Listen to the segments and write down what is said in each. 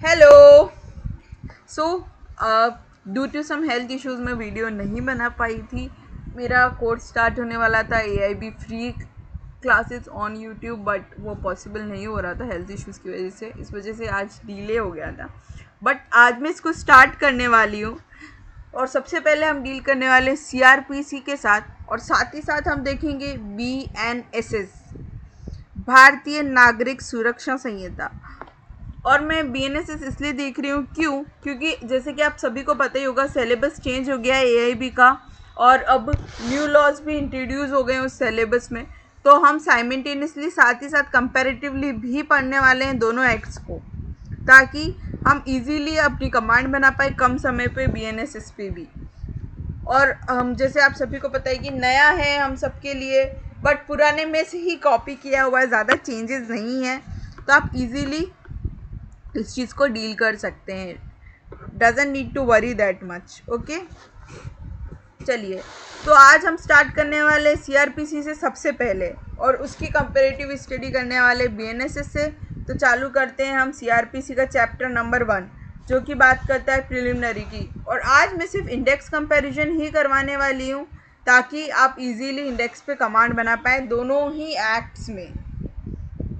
Hello. So due to some health issues मैं video नहीं बना पाई थी। मेरा कोर्स स्टार्ट होने वाला था AIB free classes on YouTube, but वो पॉसिबल नहीं हो रहा था हेल्थ इश्यूज़ की वजह से। इस वजह से आज डिले हो गया था, बट आज मैं इसको स्टार्ट करने वाली हूँ। और सबसे पहले हम डील करने वाले CRPC के साथ, और साथ ही साथ हम देखेंगे BNSS, भारतीय नागरिक सुरक्षा संहिता। और मैं BNSS इसलिए देख रही हूँ क्योंकि जैसे कि आप सभी को पता ही होगा, सिलेबस चेंज हो गया है AIB का, और अब न्यू लॉज भी इंट्रोड्यूस हो गए हैं उस सिलेबस में। तो हम साइमल्टेनियसली साथ ही साथ कंपैरेटिवली भी पढ़ने वाले हैं दोनों एक्ट्स को, ताकि हम इजीली अपनी कमांड बना पाए कम समय पे BNSS पे भी। और हम जैसे आप सभी को पता है कि नया है हम सबके लिए, बट पुराने में से ही कॉपी किया हुआ है, ज़्यादा चेंजेस नहीं है, तो आप इजीली इस चीज़ को डील कर सकते हैं। Doesn't need to worry that much. Okay, चलिए, तो आज हम स्टार्ट करने वाले CRPC से सबसे पहले, और उसकी कंपेरेटिव स्टडी करने वाले BNSS से। तो चालू करते हैं हम CRPC का चैप्टर नंबर 1, जो कि बात करता है प्रिलिमिनरी की। और आज मैं सिर्फ इंडेक्स कंपैरिजन ही करवाने वाली हूँ, ताकि आप इजीली इंडेक्स पे कमांड बना पाए दोनों ही एक्ट्स में।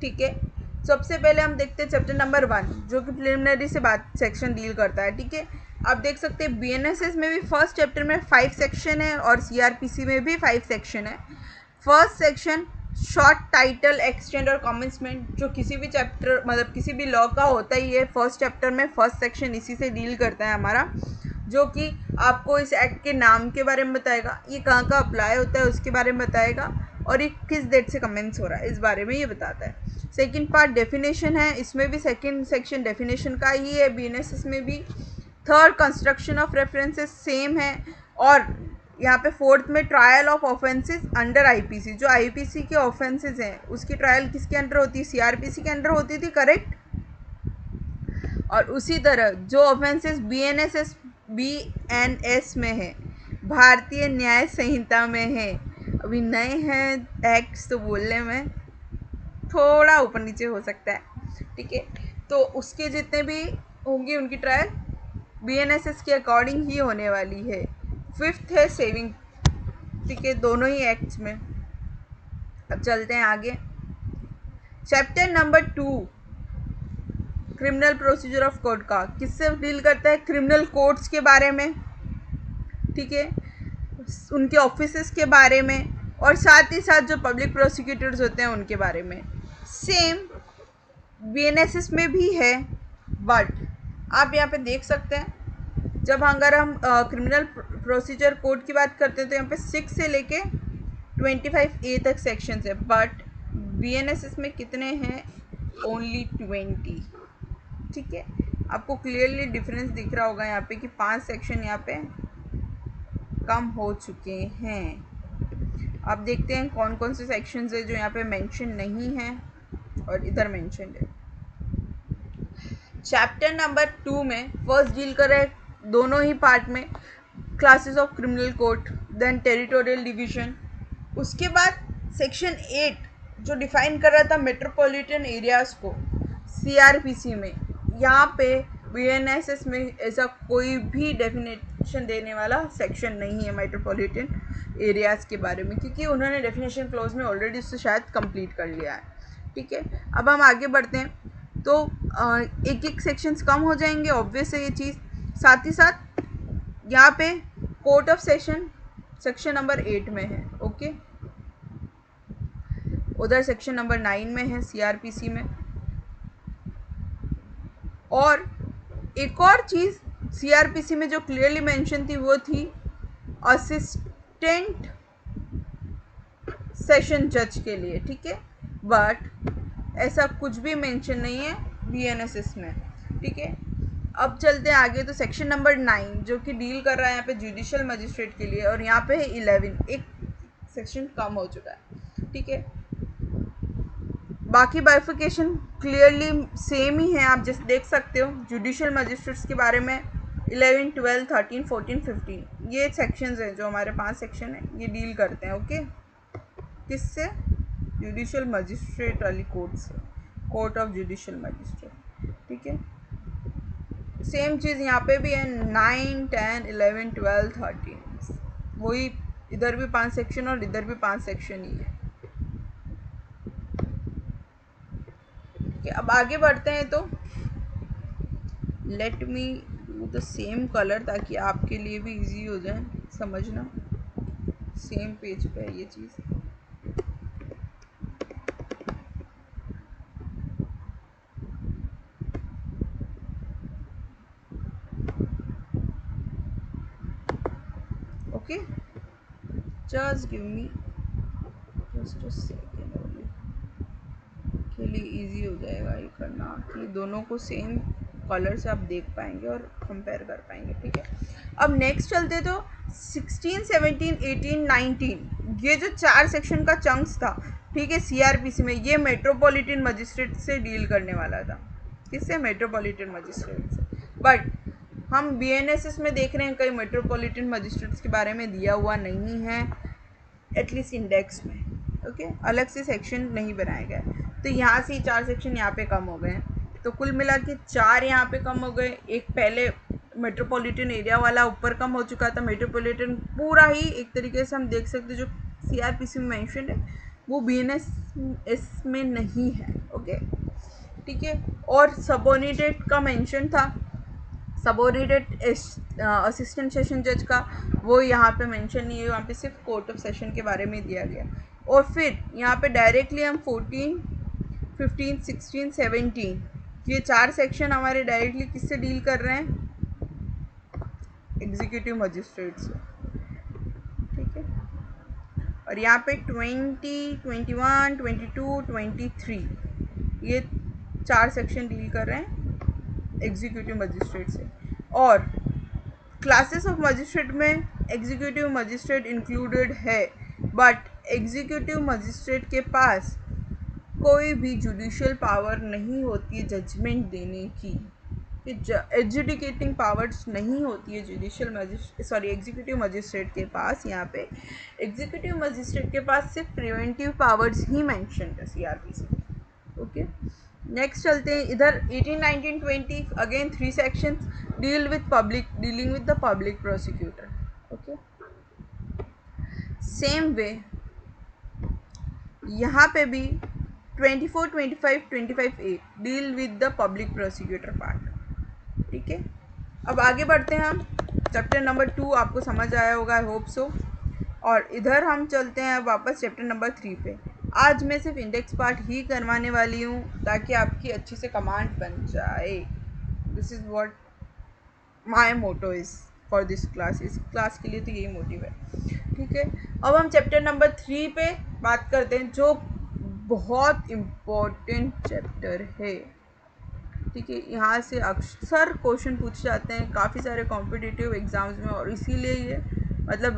ठीक है, सबसे पहले हम देखते हैं चैप्टर नंबर 1, जो कि प्रिलिमिनरी से बात सेक्शन डील करता है। ठीक है, आप देख सकते हैं BNSS में भी फर्स्ट चैप्टर में 5 सेक्शन है, और CRPC में भी 5 सेक्शन है। First section short title extend और कमेंसमेंट, जो किसी भी चैप्टर मतलब किसी भी लॉ का होता ही है। फर्स्ट चैप्टर में फर्स्ट सेक्शन इसी से डील करता है हमारा, जो कि आपको इस एक्ट के नाम के बारे में बताएगा, ये कहाँ का अप्लाई होता है उसके बारे में बताएगा, और ये किस डेट से कमेंस हो रहा है इस बारे में ये बताता है। सेकंड पार्ट डेफिनेशन है, इसमें भी सेकंड सेक्शन डेफिनेशन का ही है, BNSS में भी। Third construction of references same है, और यहाँ पे फोर्थ में trial of offences under IPC, जो IPC के ऑफेंसेस हैं उसकी ट्रायल किसके अंडर होती है, CRPC के अंडर होती थी, करेक्ट। और उसी तरह जो ऑफेंसेस BNS में है, भारतीय न्याय संहिता में है। अभी नए हैं एक्ट्स, तो बोलने में थोड़ा ऊपर नीचे हो सकता है। ठीक है, तो उसके जितने भी होंगी उनकी ट्रायल BNSS के अकॉर्डिंग ही होने वाली है। फिफ्थ है सेविंग। ठीक है, दोनों ही एक्ट्स में। अब चलते हैं आगे। Chapter number 2, criminal procedure of court का किससे डील करता है, क्रिमिनल कोर्ट्स के बारे में। ठीक है, उनके ऑफिसेस के बारे में, और साथ ही साथ जो पब्लिक प्रोसिक्यूटर्स होते हैं उनके बारे में। सेम BNSS में भी है, बट आप यहाँ पे देख सकते हैं, जब अगर हम क्रिमिनल प्रोसीजर कोड की बात करते हैं तो यहाँ पे 6 से लेके 25A तक सेक्शंस है, बट BNSS में कितने हैं, ओनली 20। ठीक है, आपको क्लियरली डिफरेंस दिख रहा होगा यहाँ पे कि 5 सेक्शन यहाँ पे कम हो चुके हैं। आप देखते हैं कौन कौन से सेक्शंस है जो यहाँ पे मेंशन नहीं है और इधर मेंशन है। चैप्टर नंबर 2 में फर्स्ट डील कर रहा है दोनों ही पार्ट में classes of criminal court, then territorial division. उसके बाद सेक्शन 8 जो डिफाइन कर रहा था मेट्रोपॉलिटन एरियाज़ को CRPC में। यहाँ पे BNSS में ऐसा कोई भी डेफिनेशन देने वाला सेक्शन नहीं है मेट्रोपॉलिटन एरियाज़ के बारे में, क्योंकि उन्होंने डेफिनेशन क्लोज में ऑलरेडी उससे शायद कंप्लीट कर लिया है। ठीक है, अब हम आगे बढ़ते हैं, तो एक एक सेक्शंस कम हो जाएंगे, ऑब्वियस है ये चीज़। साथ ही साथ यहाँ पे court of session section number 8 में है। ओके, उधर सेक्शन नंबर 9 में है CRPC में। और एक और चीज़ CRPC में जो क्लियरली मेंशन थी वो थी असिस्टेंट सेशन जज के लिए। ठीक है, बट ऐसा कुछ भी मेंशन नहीं है BNSS में। ठीक है, अब चलते हैं आगे। तो सेक्शन नंबर 9 जो कि डील कर रहा है यहाँ पे जुडिशियल मजिस्ट्रेट के लिए, और यहाँ पे है 11, एक सेक्शन कम हो चुका है। ठीक है, बाकी बाइफिकेशन क्लियरली सेम ही है, आप जैसे देख सकते हो जुडिशियल मजिस्ट्रेट्स के बारे में 11, 12, 13, 14, 15 ये सेक्शंस हैं जो हमारे 5 सेक्शन है ये डील करते हैं। ओके, किससे, जुडिशियल मजिस्ट्रेट वाली कोर्ट से, कोर्ट ऑफ जुडिशियल मजिस्ट्रेट। ठीक है, सेम चीज़ यहाँ पे भी है, 9, 10, 11, 12, 13, वही इधर भी 5 सेक्शन और इधर भी 5 सेक्शन ही है। अब आगे बढ़ते हैं, तो let me do the same colour ताकि आपके लिए भी इजी हो जाए समझना। सेम पेज पे है ये चीज़। Okay, just give me just a second only, के लिए इजी हो जाएगा ये करना कि दोनों को सेम कलर से आप देख पाएंगे और कंपेयर कर पाएंगे। ठीक है, अब नेक्स्ट चलते तो 16, 17, 18, 19, ये जो 4 सेक्शन का चंक्स था, ठीक है, सीआरपीसी में, ये मेट्रोपॉलिटन मजिस्ट्रेट से डील करने वाला था। किससे? मेट्रोपॉलिटन मजिस्ट्रेट से। बट हम बीएनएसएस में देख रहे हैं कई मेट्रोपॉलिटन मजिस्ट्रेट्स के बारे में दिया हुआ नहीं है, एटलीस्ट इंडेक्स में। ओके, अलग से सेक्शन नहीं बनाए गए, तो यहाँ से 4 सेक्शन यहाँ पे कम हो गए हैं। तो कुल मिला के 4 यहाँ पे कम हो गए। एक पहले मेट्रोपॉलिटन एरिया वाला ऊपर कम हो चुका था, मेट्रोपॉलिटन पूरा ही एक तरीके से हम देख सकते जो सीआरपीसी में मेंशन है वो बीएनएस में नहीं है। ओके, ठीक है, और सबऑर्डिनेट का मेंशन था, सबऑर्डिनेट असिस्टेंट सेशन जज का, वो यहाँ पे मेंशन नहीं है, वहाँ पे सिर्फ कोर्ट ऑफ सेशन के बारे में दिया गया। और फिर यहाँ पे डायरेक्टली हम 14, 15, 16, 17, ये 4 सेक्शन हमारे डायरेक्टली किससे डील कर रहे हैं? एग्जीक्यूटिव मजिस्ट्रेट से। ठीक है, और यहाँ पे 20, 21, 22, 23, ये 4 सेक्शन डील कर रहे हैं एग्जीक्यूटिव मजिस्ट्रेट से। और क्लासेस ऑफ मजिस्ट्रेट में एग्जीक्यूटिव मजिस्ट्रेट इंक्लूडेड है, बट एग्जीक्यूटिव मजिस्ट्रेट के पास कोई भी जुडिशियल पावर नहीं होती है जजमेंट देने की, एडजुडिकेटिंग पावर्स नहीं होती है एग्जीक्यूटिव मजिस्ट्रेट के पास। यहाँ पे एग्जीक्यूटिव मजिस्ट्रेट के पास सिर्फ प्रिवेंटिव पावर्स ही मेंशन है सीआरपीसी में। ओके, नेक्स्ट चलते हैं इधर 18, 19, 20, again 3 sections dealing with the public prosecutor. Okay, same way यहाँ पे भी 24, 25, 25A deal with the public prosecutor part. ठीक है, अब आगे बढ़ते हैं हम। चैप्टर नंबर 2 आपको समझ आया होगा, आई होप सो। और इधर हम चलते हैं वापस चैप्टर नंबर 3 पे। आज मैं सिर्फ इंडेक्स पार्ट ही करवाने वाली हूँ ताकि आपकी अच्छी से कमांड बन जाए। This is what my motto is for this class. इस क्लास के लिए तो यही मोटिव है। ठीक है, अब हम चैप्टर नंबर 3 पे बात करते हैं, जो बहुत इम्पोर्टेंट चैप्टर है। ठीक है, यहाँ से अक्सर क्वेश्चन पूछे जाते हैं काफ़ी सारे कॉम्पिटिटिव एग्ज़ाम्स में, और इसीलिए ये मतलब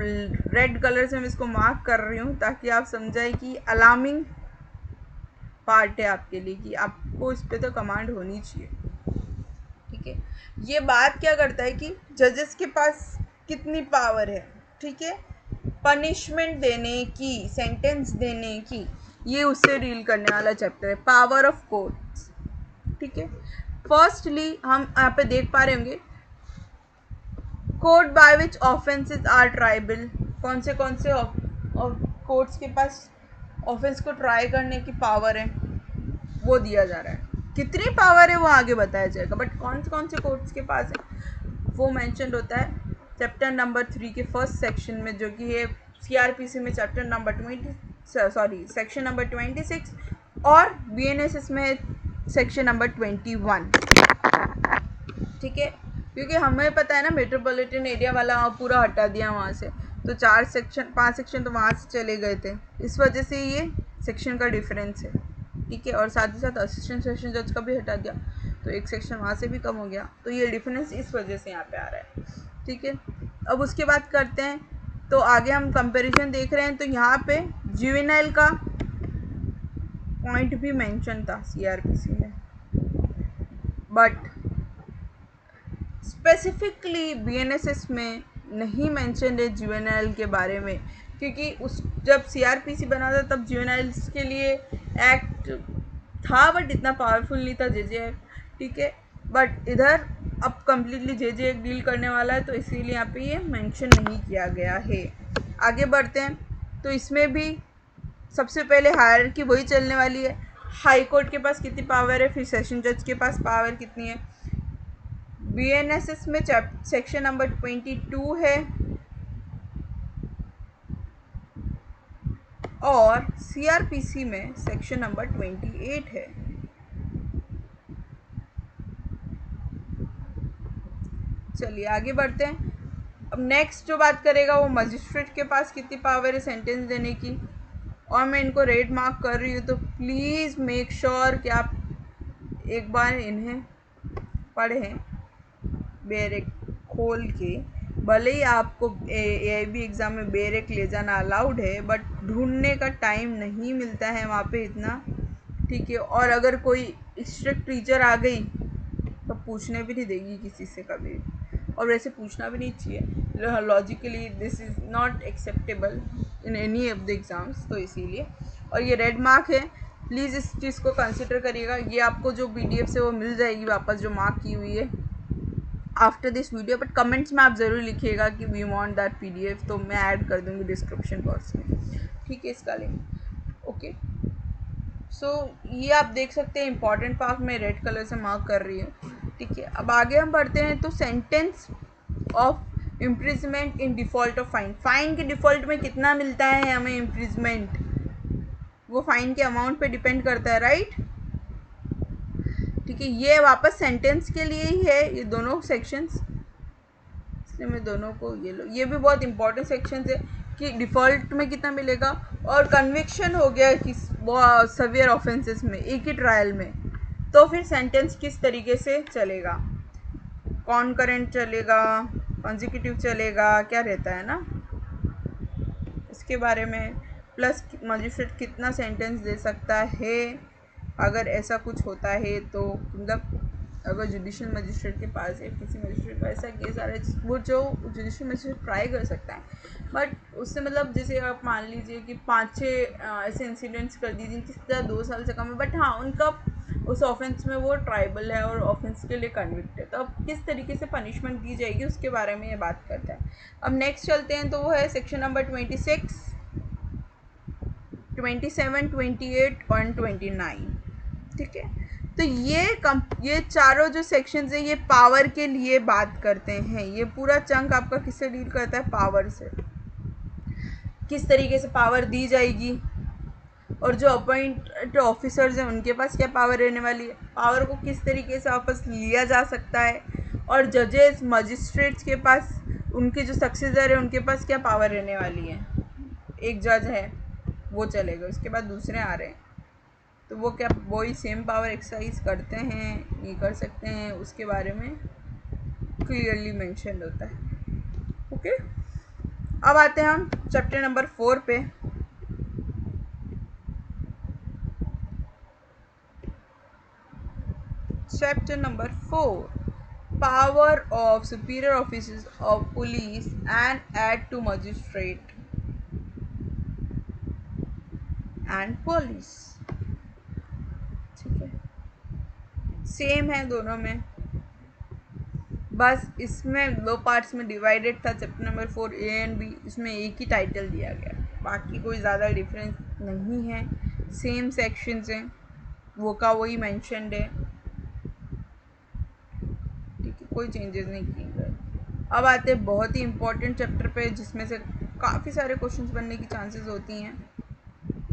रेड कलर से मैं इसको मार्क कर रही हूँ ताकि आप समझाएं कि अलार्मिंग पार्ट है आपके लिए, कि आपको इस पर तो कमांड होनी चाहिए। ठीक है, ये बात क्या करता है कि जजेस के पास कितनी पावर है, ठीक है, पनिशमेंट देने की, सेंटेंस देने की, ये उससे डील करने वाला चैप्टर है, पावर ऑफ कोर्ट्स। ठीक है, फर्स्टली हम यहाँ पे देख पा रहे होंगे court by which offences are tribal. कौन से कोर्ट्स के पास ऑफेंस को ट्राई करने की पावर है वो दिया जा रहा है। कितनी पावर है वो आगे बताया जाएगा, बट कौन से कोर्ट्स के पास है वो मेंशन होता है चैप्टर नंबर 3 के फर्स्ट सेक्शन में, जो कि है सीआरपीसी में चैप्टर नंबर सेक्शन नंबर 26, और बीएनएसएस में सेक्शन नंबर 21। ठीक है, क्योंकि हमें पता है ना मेट्रोपॉलिटन एरिया वाला पूरा हटा दिया वहाँ से, तो 5 सेक्शन तो वहाँ से चले गए थे, इस वजह से ये सेक्शन का डिफरेंस है। ठीक है, और साथ ही साथ असिस्टेंट सेशन जज का भी हटा दिया, तो एक सेक्शन वहाँ से भी कम हो गया, तो ये डिफरेंस इस वजह से यहाँ पे आ रहा है। ठीक है, अब उसके बाद करते हैं, तो आगे हम कंपैरिजन देख रहे हैं, तो यहाँ पे जुवेनाइल का पॉइंट भी मेंशन था सीआरपीसी में, बट स्पेसिफिकली बीएनएसएस में नहीं मेंशन है जुवेनाइल के बारे में, क्योंकि उस जब सीआरपीसी बना था तब जुवेनाइल्स के लिए एक्ट था, बट इतना पावरफुल नहीं था जेजेएफ। ठीक है, बट इधर अब कम्प्लीटली जे डील करने वाला है, तो इसीलिए यहाँ पे ये मेंशन नहीं किया गया है। आगे बढ़ते हैं, तो इसमें भी सबसे पहले हायरार्की वही चलने वाली है। हाई कोर्ट के पास कितनी पावर है, फिर सेशन जज के पास पावर कितनी है। BNSS में सेक्शन नंबर 22 है और CRPC में सेक्शन नंबर 28 है। चलिए आगे बढ़ते हैं। अब नेक्स्ट जो बात करेगा वो मजिस्ट्रेट के पास कितनी पावर है सेंटेंस देने की, और मैं इनको रेड मार्क कर रही हूँ, तो प्लीज़ मेक श्योर कि आप एक बार इन्हें पढ़ें बेरेक खोल के। भले ही आपको AIB एग्ज़ाम में बेरेक ले जाना अलाउड है, बट ढूंढने का टाइम नहीं मिलता है वहाँ पे इतना, ठीक है। और अगर कोई स्ट्रिक्ट टीचर आ गई तो पूछने भी नहीं देगी किसी से कभी, और वैसे पूछना भी नहीं चाहिए। Logically this is not acceptable in any of the exams, तो इसीलिए। और ये रेड मार्क है, प्लीज़ इस चीज़ को कंसिडर करिएगा। ये आपको जो PDF से वो मिल जाएगी वापस, जो मार्क की हुई है after this video, but comments में आप ज़रूर लिखिएगा कि वी वांट दैट PDF, तो मैं ऐड कर दूँगी डिस्क्रिप्शन बॉक्स में, ठीक है, इसका लिंक। ओके, सो ये आप देख सकते हैं इंपॉर्टेंट पार्ट में रेड कलर से मार्क कर रही हूँ, ठीक है। अब आगे हम बढ़ते हैं, तो sentence of imprisonment in default of fine. Fine के डिफ़ॉल्ट में कितना मिलता है हमें इम्प्रिजमेंट, वो फाइन के अमाउंट पे डिपेंड करता है, राइट, ठीक है। ये वापस सेंटेंस के लिए ही है ये दोनों सेक्शंस, इसलिए मैं दोनों को ये भी बहुत इंपॉर्टेंट सेक्शंस है कि डिफ़ॉल्ट में कितना मिलेगा, और कन्विक्शन हो गया कि सवियर ऑफेंसेस में एक ही ट्रायल में, तो फिर सेंटेंस किस तरीके से चलेगा, कॉनकरेंट चलेगा, कॉन्जिक्यूटिव चलेगा, क्या रहता है ना, इसके बारे में। प्लस मजिस्ट्रेट कितना सेंटेंस दे सकता है अगर ऐसा कुछ होता है, तो मतलब अगर जुडिशल मजिस्ट्रेट के पास है, किसी मजिस्ट्रेट का ऐसा केस आ रहा है, वो जो जुडिशल मजिस्ट्रेट ट्राई कर सकता है, बट उससे मतलब जैसे आप मान लीजिए कि 5-6 ऐसे इंसिडेंट्स कर दी जिनकी सज़ा 2 साल से कम है, बट हाँ उनका उस ऑफेंस में वो ट्राइबल है और ऑफेंस के लिए कन्विक्ट है, तो अब किस तरीके से पनिशमेंट दी जाएगी उसके बारे में ये बात करता है। अब नेक्स्ट चलते हैं, तो वो है सेक्शन नंबर 26, 27, 28 और 29, ठीक है। तो ये चारों जो सेक्शंस हैं ये पावर के लिए बात करते हैं। ये पूरा चंक आपका किससे डील करता है, पावर से, किस तरीके से पावर दी जाएगी, और जो अपॉइंट ऑफिसर्स हैं उनके पास क्या पावर रहने वाली है, पावर को किस तरीके से वापस लिया जा सकता है, और जजेस मजिस्ट्रेट्स के पास, उनके जो सक्सेसर है उनके पास क्या पावर रहने वाली है। एक जज है वो चलेगा, उसके बाद दूसरे आ रहे हैं, तो वो क्या वही सेम पावर एक्सरसाइज करते हैं, ये कर सकते हैं, उसके बारे में क्लियरली मेंशन होता है। ओके, अब आते हैं हम चैप्टर नंबर 4 पे। Chapter number 4, power of superior officers of police and aid to magistrate and police, ठीक है, सेम है दोनों में, बस इसमें 2 पार्ट्स में डिवाइडेड था chapter number 4 A and B, इसमें एक ही टाइटल दिया गया, बाकी कोई ज़्यादा डिफरेंस नहीं है, सेम सेक्शंस हैं, वो का वही मेंशनड है, ठीक है, कोई चेंजेस नहीं किए गए। अब आते हैं बहुत ही इम्पोर्टेंट चैप्टर पे, जिसमें से काफ़ी सारे क्वेश्चंस बनने की चांसेस होती हैं,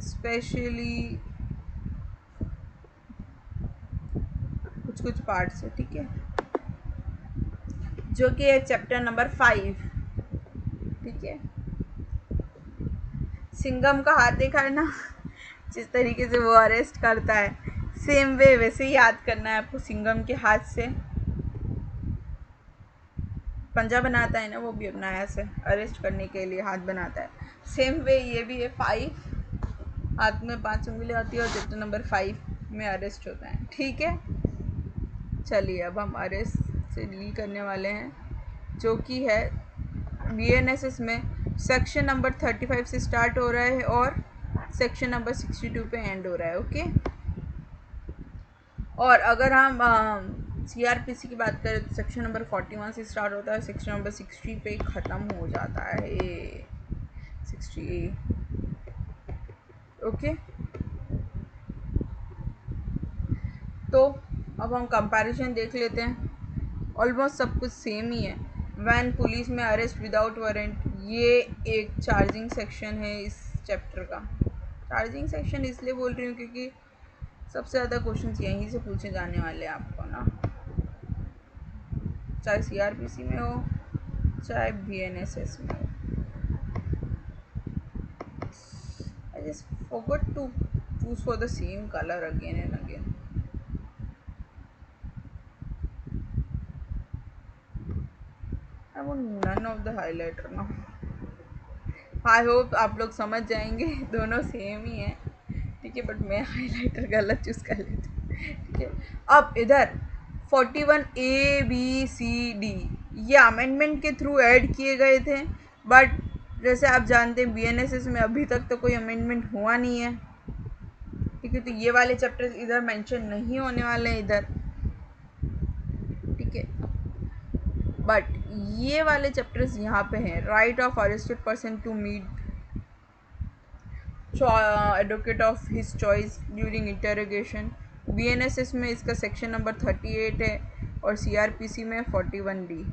स्पेशली कुछ पार्ट्स है, ठीक है, जो कि है चैप्टर नंबर 5, ठीक है। सिंघम का हाथ देखा है ना, जिस तरीके से वो अरेस्ट करता है, सेम वे वैसे ही याद करना है आपको, सिंघम के हाथ से पंजा बनाता है ना, वो भी अपना ऐसे अरेस्ट करने के लिए हाथ बनाता है, सेम वे ये भी है। 5 हाथ में 5 उंगली आती है और चैप्टर नंबर 5 में अरेस्ट होता है, ठीक है। चलिए अब हम अरेस्ट से डील करने वाले हैं, जो कि है BNSS में सेक्शन नंबर 35 से स्टार्ट हो रहा है और सेक्शन नंबर 62 पे एंड हो रहा है, ओके। और अगर हम सीआरपीसी की बात करें तो सेक्शन नंबर 41 से स्टार्ट होता है, सेक्शन नंबर 60 पे ख़त्म हो जाता है, 60A। ओके, तो अब हम कंपैरिजन देख लेते हैं। ऑलमोस्ट सब कुछ सेम ही है। वैन पुलिस में अरेस्ट विदाउट वारंट, ये एक चार्जिंग सेक्शन है इस चैप्टर का। चार्जिंग सेक्शन इसलिए बोल रही हूँ क्योंकि सबसे ज़्यादा क्वेश्चंस यहीं से पूछे जाने वाले हैं आपको ना, चाहे सीआरपीसी में हो चाहे बीएनएसएस में हो। I just forgot to choose for the same color again and again. I want none of the highlighter now. I hope आप लोग समझ जाएंगे, दोनों सेम ही हैं, ठीक है, बट मैं हाइलाइटर गलत चूज़ कर लेती हूँ, ठीक है। अब इधर 41A B C D ये अमेंडमेंट के थ्रू ऐड किए गए थे, बट जैसे आप जानते हैं बीएनएसएस में अभी तक तो कोई अमेंडमेंट हुआ नहीं है, ठीक है, तो ये वाले चैप्टर्स इधर मेंशन नहीं होने वाले हैं इधर, ठीक है, बट ये वाले चैप्टर्स यहाँ पे हैं। Right of arrested person to meet advocate of his choice during interrogation, BNSS में इसका सेक्शन नंबर 38 है और सीआरपीसी में 41D,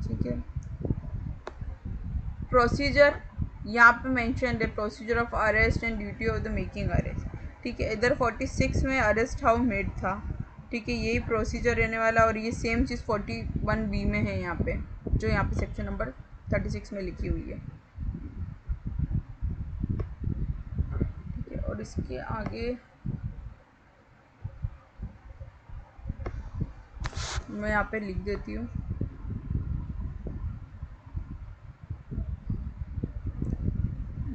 ठीक है। प्रोसीजर यहाँ पे मेंशन है, procedure of arrest and duty of the making arrest, ठीक है। इधर 46 में अरेस्ट हाउ मेड था, ठीक है, यही प्रोसीजर रहने वाला, और ये सेम चीज़ 41B में है यहाँ पे, जो यहाँ पे सेक्शन नंबर 36 में लिखी हुई है, ठीक है। और इसके आगे मैं यहाँ पे लिख देती हूँ,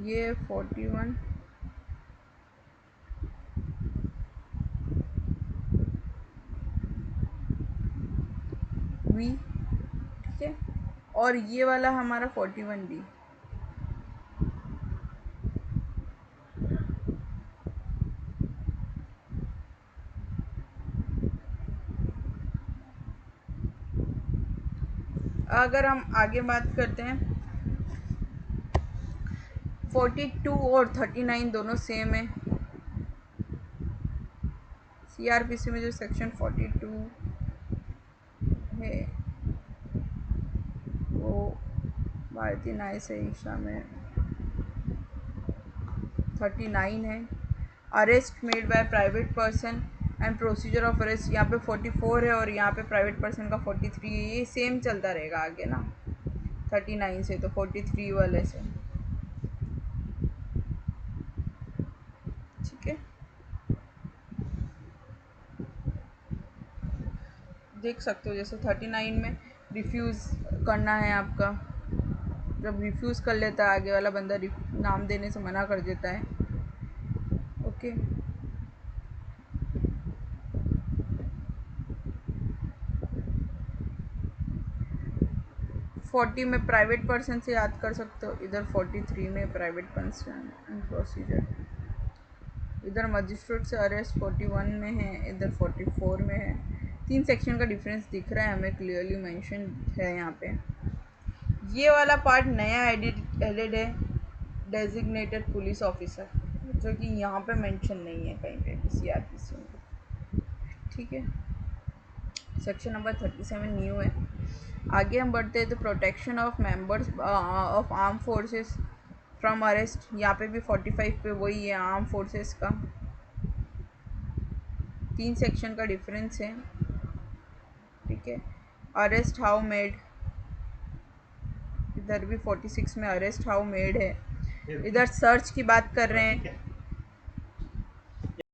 ये 41B, ठीक है, और ये वाला हमारा 41D। अगर हम आगे बात करते हैं, 42 और 39 दोनों सेम है। सीआरपीसी में जो सेक्शन 42 है वो भारतीय न्याय संहिता में 39 है। Arrest made by private person and procedure of arrest यहाँ पे 44 है, और यहाँ पे प्राइवेट पर्सन का 43 है। ये सेम चलता रहेगा आगे ना, 39 से तो 43 वाले से, ठीक है। देख सकते हो जैसे 39 में रिफ्यूज़ करना है आपका, जब रिफ्यूज़ कर लेता है आगे वाला बंदा, नाम देने से मना कर देता है, ओके। 40 में प्राइवेट पर्सन से याद कर सकते हो, इधर 43 में प्राइवेट पर्सन एंड प्रोसीजर, इधर मजिस्ट्रेट से अरेस्ट 41 में है, इधर 44 में है। 3 सेक्शन का डिफरेंस दिख रहा है हमें, क्लियरली मेंशन है यहाँ पे। ये वाला पार्ट नया एडेड है, डेजिग्नेटेड पुलिस ऑफिसर, जो कि यहाँ पे मेंशन नहीं है कहीं पे भी सीआरपीसी में, ठीक है। सेक्शन नंबर 37 न्यू है। आगे हम बढ़ते हैं तो protection of members of arm forces from arrest, यहाँ पे भी 45 पे वही है, आर्म फोर्सेस का। 3 सेक्शन का डिफरेंस है, ठीक है। अरेस्ट हाउ मेड, इधर भी 46 में अरेस्ट हाउ मेड है। इधर सर्च की बात कर रहे हैं